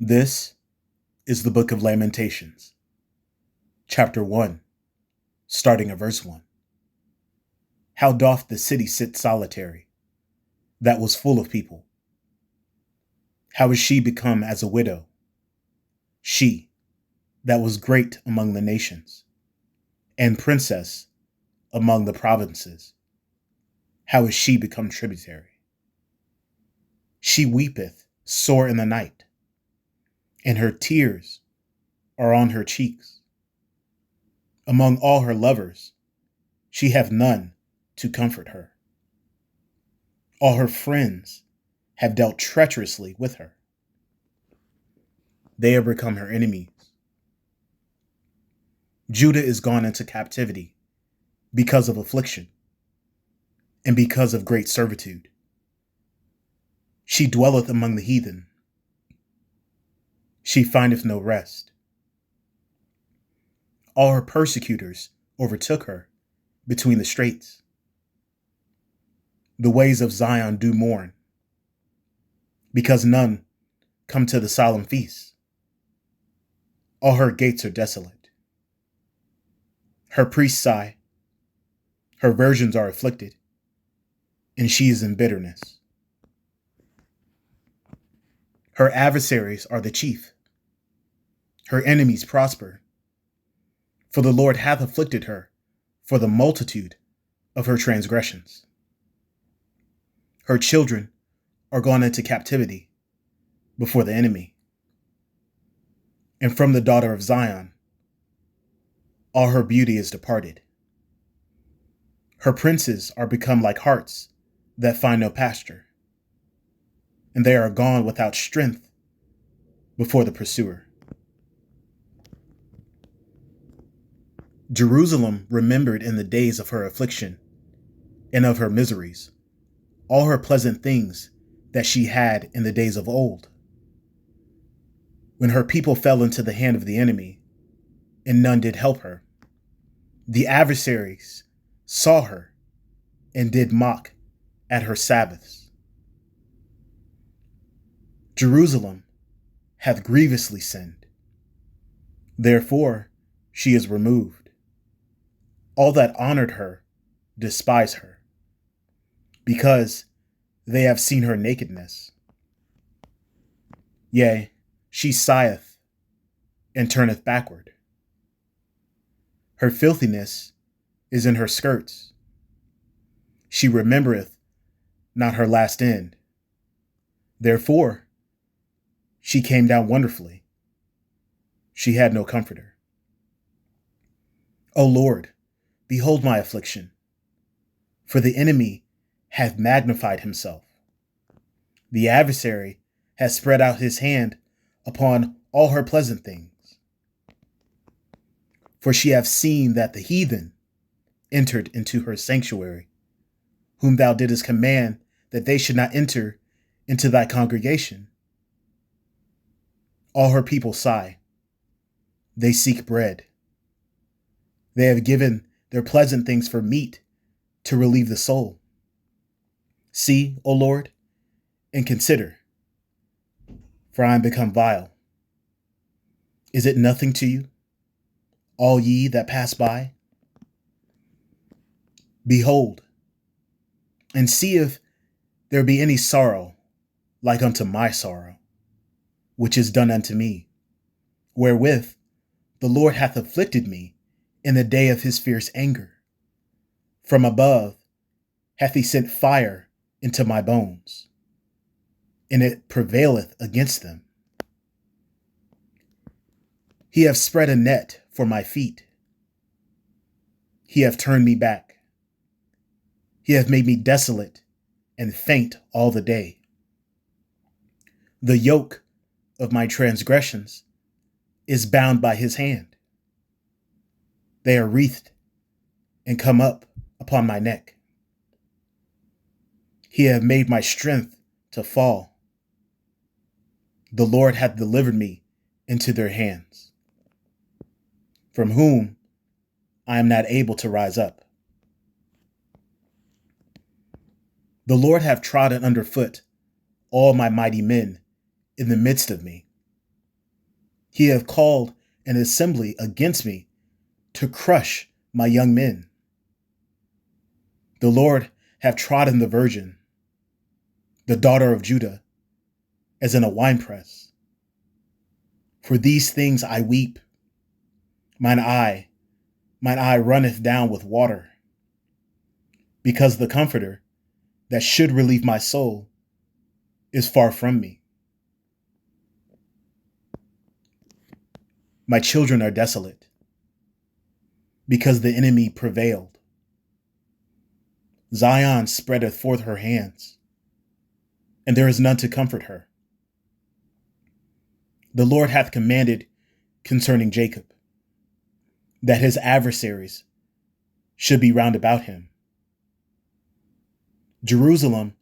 This is the book of Lamentations, chapter 1, starting at verse 1. How doth the city sit solitary, that was full of people? How is she become as a widow? She, that was great among the nations, and princess among the provinces. How is she become tributary? She weepeth sore in the night, and her tears are on her cheeks. Among all her lovers, she hath none to comfort her. All her friends have dealt treacherously with her. They have become her enemies. Judah is gone into captivity because of affliction and because of great servitude. She dwelleth among the heathen. She findeth no rest. All her persecutors overtook her between the straits. The ways of Zion do mourn, because none come to the solemn feast. All her gates are desolate. Her priests sigh, her virgins are afflicted, and she is in bitterness. Her adversaries are the chief. Her enemies prosper. For the Lord hath afflicted her for the multitude of her transgressions. Her children are gone into captivity before the enemy. And from the daughter of Zion, all her beauty is departed. Her princes are become like harts that find no pasture, and they are gone without strength before the pursuer. Jerusalem remembered in the days of her affliction and of her miseries all her pleasant things that she had in the days of old, when her people fell into the hand of the enemy, and none did help her. The adversaries saw her and did mock at her Sabbaths. Jerusalem hath grievously sinned. Therefore she is removed. All that honored her despise her, because they have seen her nakedness. Yea, she sigheth and turneth backward. Her filthiness is in her skirts. She remembereth not her last end. Therefore she came down wonderfully. She had no comforter. O Lord, behold my affliction, for the enemy hath magnified himself. The adversary has spread out his hand upon all her pleasant things. For she hath seen that the heathen entered into her sanctuary, whom thou didst command that they should not enter into thy congregation. All her people sigh. They seek bread. They have given their pleasant things for meat to relieve the soul. See, O Lord, and consider, for I am become vile. Is it nothing to you, all ye that pass by? Behold, and see if there be any sorrow like unto my sorrow, which is done unto me, wherewith the Lord hath afflicted me in the day of his fierce anger. From above hath he sent fire into my bones, and it prevaileth against them. He hath spread a net for my feet. He hath turned me back. He hath made me desolate and faint all the day. The yoke of my transgressions is bound by his hand. They are wreathed and come up upon my neck. He hath made my strength to fall. The Lord hath delivered me into their hands, from whom I am not able to rise up. The Lord hath trodden under foot all my mighty men in the midst of me. He hath called an assembly against me to crush my young men. The Lord hath trodden the virgin, the daughter of Judah, as in a winepress. For these things I weep. Mine eye runneth down with water, because the Comforter that should relieve my soul is far from me. My children are desolate, because the enemy prevailed. Zion spreadeth forth her hands, and there is none to comfort her. The Lord hath commanded concerning Jacob, that his adversaries should be round about him. Jerusalem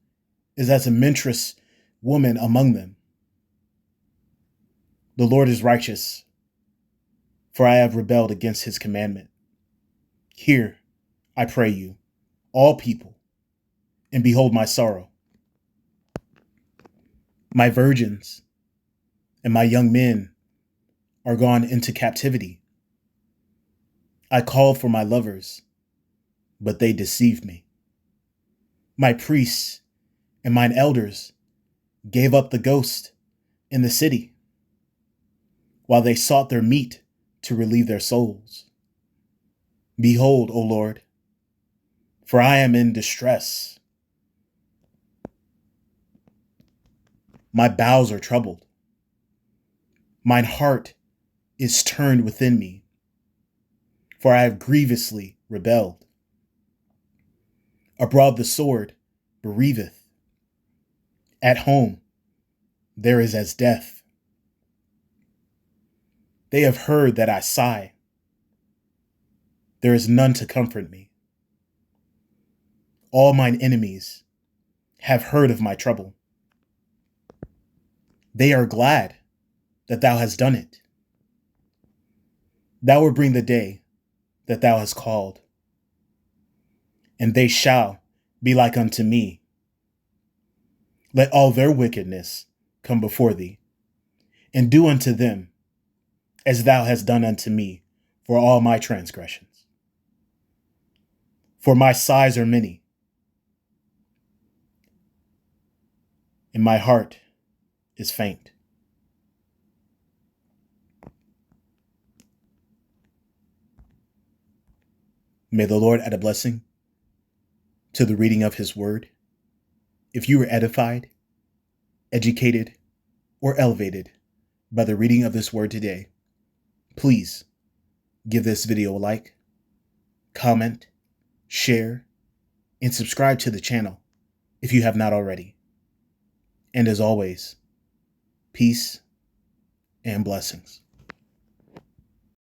is as a menstruous woman among them. The Lord is righteous, for I have rebelled against his commandment. Hear, I pray you, all people, and behold my sorrow. My virgins and my young men are gone into captivity. I called for my lovers, but they deceived me. My priests and mine elders gave up the ghost in the city, while they sought their meat to relieve their souls. Behold, O Lord, for I am in distress. My bowels are troubled. Mine heart is turned within me, for I have grievously rebelled. Abroad the sword bereaveth. At home there is as death. They have heard that I sigh. There is none to comfort me. All mine enemies have heard of my trouble. They are glad that thou hast done it. Thou wilt bring the day that thou hast called, and they shall be like unto me. Let all their wickedness come before thee, and do unto them as thou hast done unto me for all my transgressions. For my sighs are many, and my heart is faint. May the Lord add a blessing to the reading of his word. If you were edified, educated, or elevated by the reading of this word today, please give this video a like, comment, share, and subscribe to the channel if you have not already. And as always, peace and blessings.